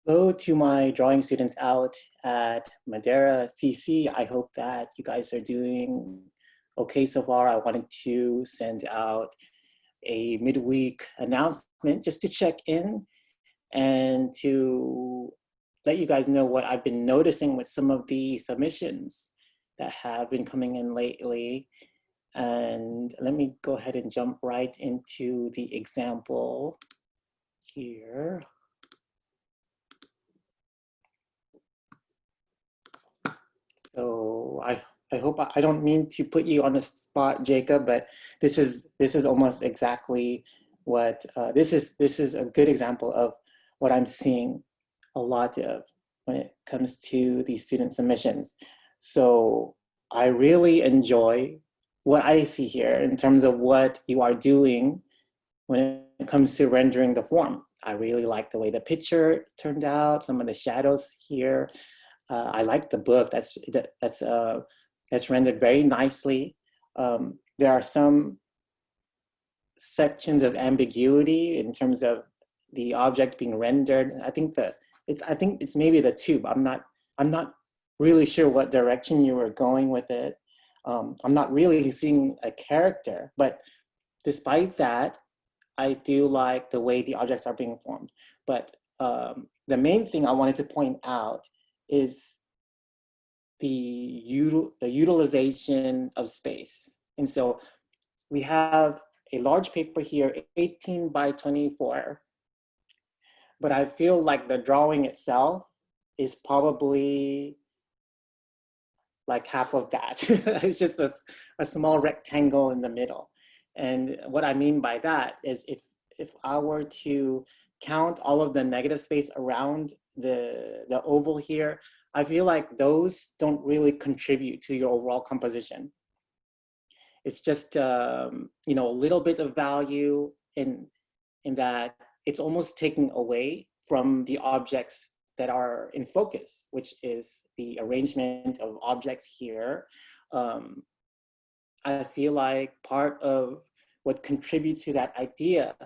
Hello to my drawing students out at Madeira CC. I hope that you guys are doing okay so far. I wanted to send out a midweek announcement just to check in and to let you guys know what I've been noticing with some of the submissions that have been coming in lately. And let me go ahead and jump right into the example here. So I hope I don't mean to put you on the spot, Jacob, but this is almost exactly what this is a good example of what I'm seeing a lot of when it comes to the student submissions. So I really enjoy what I see here in terms of what you are doing when it comes to rendering the form. I really like the way the picture turned out, some of the shadows here. I like the book. That's rendered very nicely. There are some sections of ambiguity in terms of the object being rendered. I think it's maybe the tube. I'm not really sure what direction you were going with it. I'm not really seeing a character, but despite that, I do like the way the objects are being formed. But the main thing I wanted to point out is the utilization of space. And so we have a large paper here, 18 by 24, but I feel like the drawing itself is probably like half of that. It's just a small rectangle in the middle. And what I mean by that is if I were to count all of the negative space around the oval here, I feel like those don't really contribute to your overall composition. It's just a little bit of value in that it's almost taking away from the objects that are in focus, which is the arrangement of objects here. I feel like part of what contributes to that idea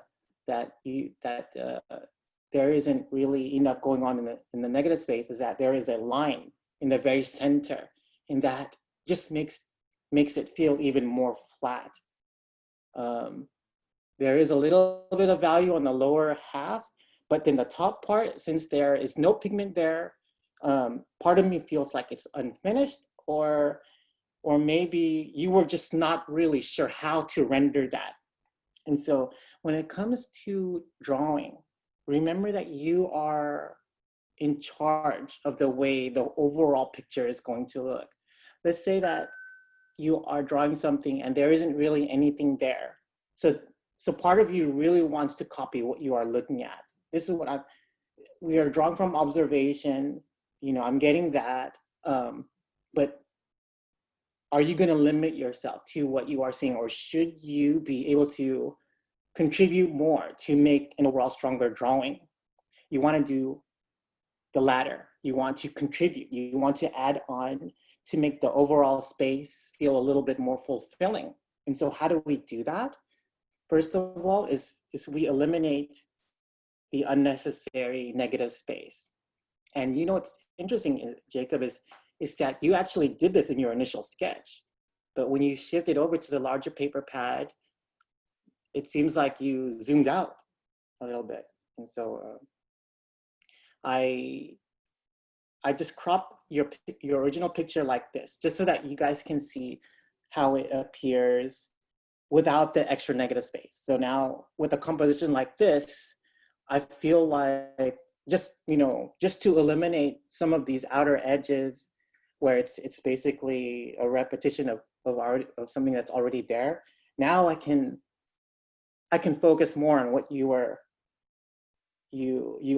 that there isn't really enough going on in the negative space is that there is a line in the very center, and that just makes it feel even more flat. There is a little bit of value on the lower half, but then the top part, since there is no pigment there, part of me feels like it's unfinished, or maybe you were just not really sure how to render that. And so when it comes to drawing, remember that you are in charge of the way the overall picture is going to look. Let's say that you are drawing something and there isn't really anything there. So part of you really wants to copy what you are looking at. This is what we are drawing from observation. I'm getting that, but are you going to limit yourself to what you are seeing, or should you be able to contribute more to make an overall stronger drawing? You want to do the latter. You want to contribute. You want to add on to make the overall space feel a little bit more fulfilling. And so how do we do that? First of all is we eliminate the unnecessary negative space. And what's interesting, Jacob, is that you actually did this in your initial sketch, but when you shifted over to the larger paper pad, it seems like you zoomed out a little bit. And so I just cropped your original picture like this, just so that you guys can see how it appears without the extra negative space. So now with a composition like this, I feel like just to eliminate some of these outer edges where it's basically a repetition of something that's already there. Now I can focus more on what you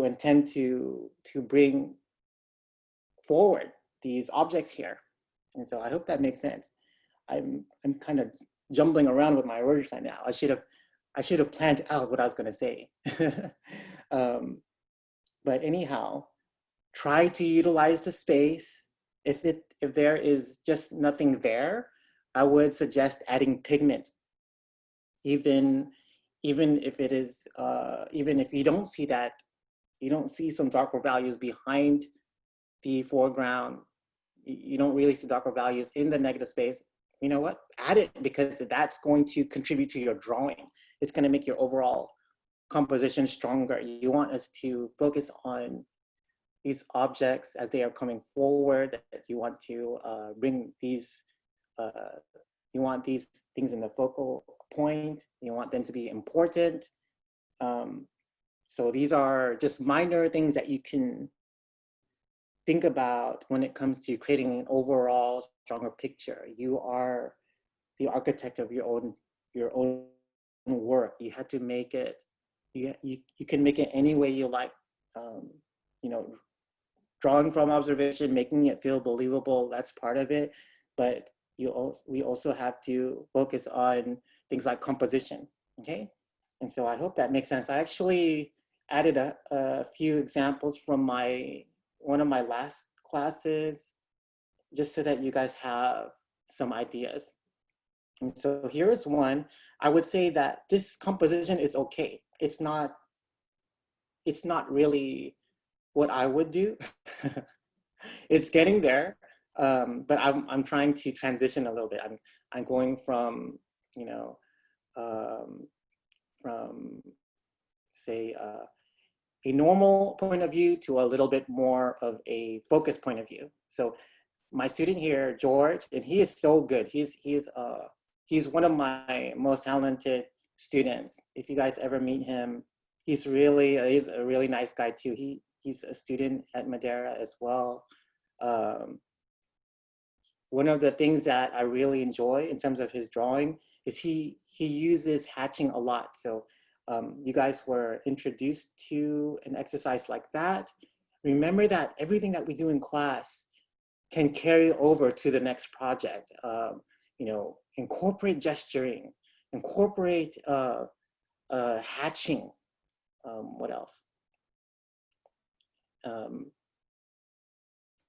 intend to bring forward, these objects here. And so I hope that makes sense. I'm kind of jumbling around with my words right now. I should have planned out what I was going to say. But anyhow, try to utilize the space. If there is just nothing there, I would suggest adding pigment. Even if it is, even if you don't see that you don't see some darker values behind the foreground, you don't really see darker values in the negative space, you know what? Add it, because that's going to contribute to your drawing. It's going to make your overall composition stronger. You want us to focus on these objects as they are coming forward. That you want to bring these, you want these things in the focal point. You want them to be important. So these are just minor things that you can think about when it comes to creating an overall stronger picture. You are the architect of your own work. You had to make it, you can make it any way you like. You know, drawing from observation, making it feel believable, that's part of it. But we also have to focus on things like composition, okay? And so I hope that makes sense. I actually added a few examples from one of my last classes, just so that you guys have some ideas. And so here is one. I would say that this composition is okay. It's not really what I would do. It's getting there, but I'm trying to transition a little bit. I'm going from, you know, from say a normal point of view to a little bit more of a focused point of view. So my student here, George, and he is so good. He's one of my most talented students. If you guys ever meet him, he's a really nice guy too. He's a student at Madeira as well. One of the things that I really enjoy in terms of his drawing is he uses hatching a lot. So you guys were introduced to an exercise like that. Remember that everything that we do in class can carry over to the next project. You know, incorporate gesturing, incorporate hatching. What else?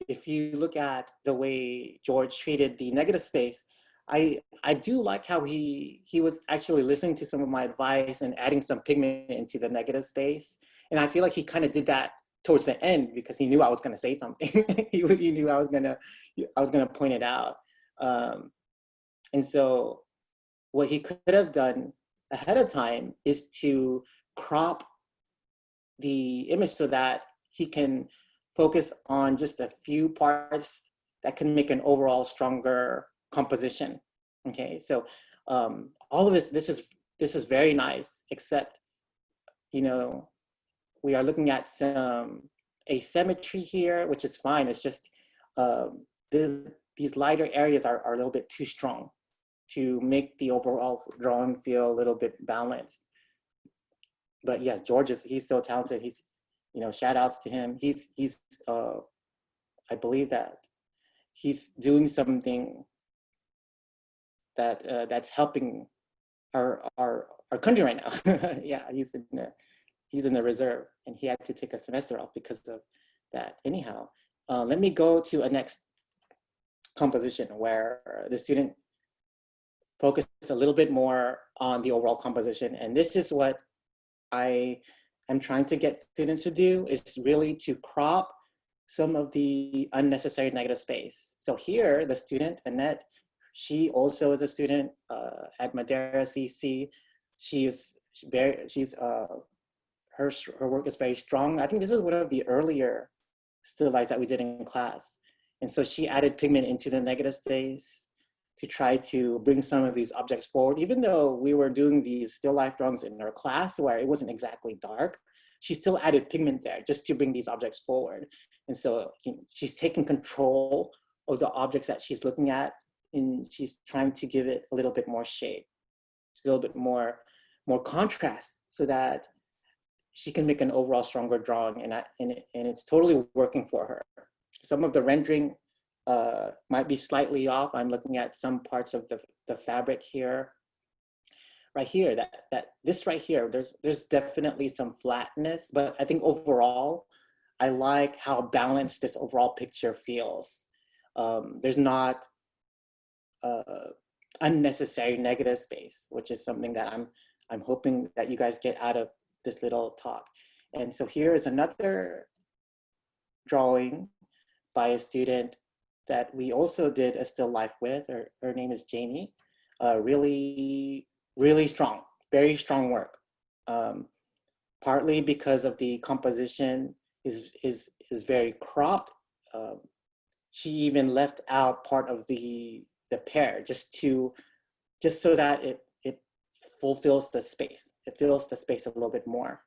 If you look at the way George treated the negative space, I do like how he was actually listening to some of my advice and adding some pigment into the negative space. And I feel like he kind of did that towards the end because he knew I was going to say something. he knew I was gonna point it out. And so what he could have done ahead of time is to crop the image so that he can focus on just a few parts that can make an overall stronger composition. Okay, so all of this is very nice, except, you know, we are looking at some asymmetry here, which is fine. It's just these lighter areas are a little bit too strong to make the overall drawing feel a little bit balanced. But yes, George he's so talented. He's, you know, shout outs to him. He's I believe that he's doing something that that's helping our country right now. Yeah, he's in the reserve, and he had to take a semester off because of that. Anyhow, let me go to a next composition where the student focused a little bit more on the overall composition. And this is what I am trying to get students to do, is really to crop some of the unnecessary negative space. So here, the student, Annette, she also is a student at Madeira CC. Her work is very strong. I think this is one of the earlier still lifes that we did in class. And so she added pigment into the negative space to try to bring some of these objects forward. Even though we were doing these still life drawings in her class where it wasn't exactly dark, she still added pigment there just to bring these objects forward. And so she's taking control of the objects that she's looking at, and she's trying to give it a little bit more shade, just a little bit more contrast, so that she can make an overall stronger drawing, and it's totally working for her. Some of the rendering might be slightly off. I'm looking at some parts of the fabric here. Right here, this right here, there's definitely some flatness, but I think overall, I like how balanced this overall picture feels. There's not unnecessary negative space, which is something that I'm hoping that you guys get out of this little talk. And so here is another drawing by a student that we also did a still life with. Her name is Jamie. Really, really strong, very strong work. Partly because of the composition is very cropped. She even left out part of the pear just so that it fulfills the space. It fills the space a little bit more.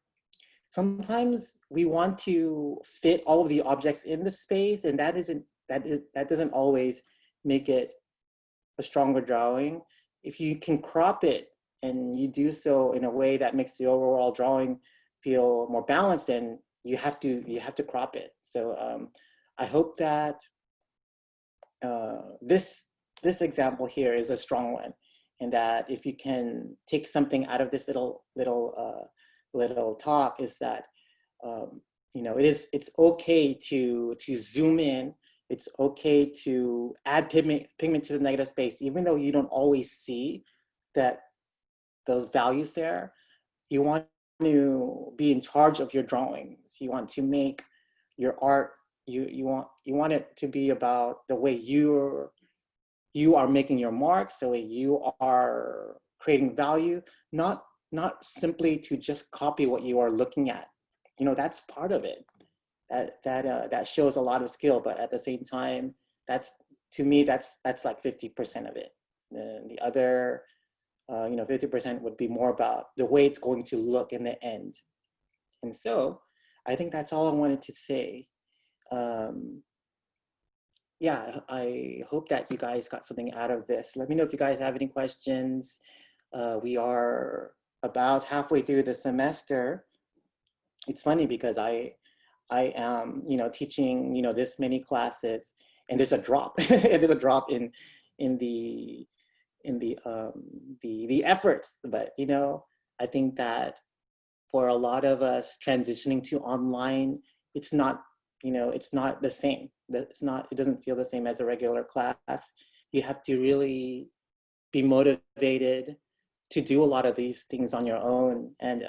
Sometimes we want to fit all of the objects in the space, and that doesn't always make it a stronger drawing. If you can crop it and you do so in a way that makes the overall drawing feel more balanced, then you have to crop it. So I hope that this example here is a strong one, and that if you can take something out of this little talk, is that you know, it's okay to zoom in. It's okay to add pigment to the negative space, even though you don't always see that those values there. You want to be in charge of your drawings. You want to make your art. You want it to be about the way you are making your marks, the way you are creating value, not simply to just copy what you are looking at. You know, that's part of it. That shows a lot of skill, but at the same time, to me that's like 50% of it. And the other, you know, 50% would be more about the way it's going to look in the end. And so, I think that's all I wanted to say. Yeah, I hope that you guys got something out of this. Let me know if you guys have any questions. We are about halfway through the semester. It's funny because I am, you know, teaching, you know, this many classes, and there's a drop. There's a drop in the efforts. But you know, I think that for a lot of us transitioning to online, it's not, you know, it's not the same. It doesn't feel the same as a regular class. You have to really be motivated to do a lot of these things on your own, and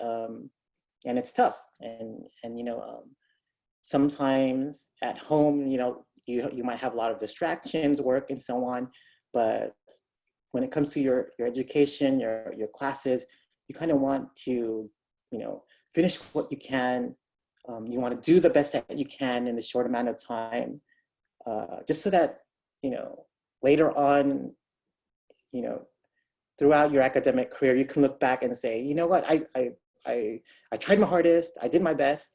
it's tough. And you know, sometimes at home, you know, you might have a lot of distractions, work and so on, but when it comes to your education, your classes, you kind of want to, you know, finish what you can. You want to do the best that you can in the short amount of time, just so that, you know, later on, you know, throughout your academic career, you can look back and say, you know what, I tried my hardest, I did my best,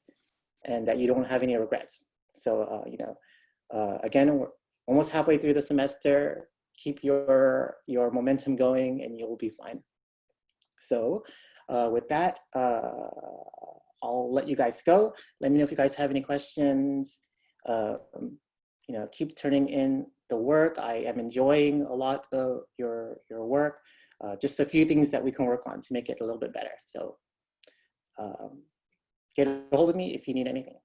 and that you don't have any regrets. So, you know, again, we're almost halfway through the semester. Keep your momentum going, and you'll be fine. So, with that, I'll let you guys go. Let me know if you guys have any questions. You know, keep turning in the work. I am enjoying a lot of your work. Just a few things that we can work on to make it a little bit better. So get a hold of me if you need anything.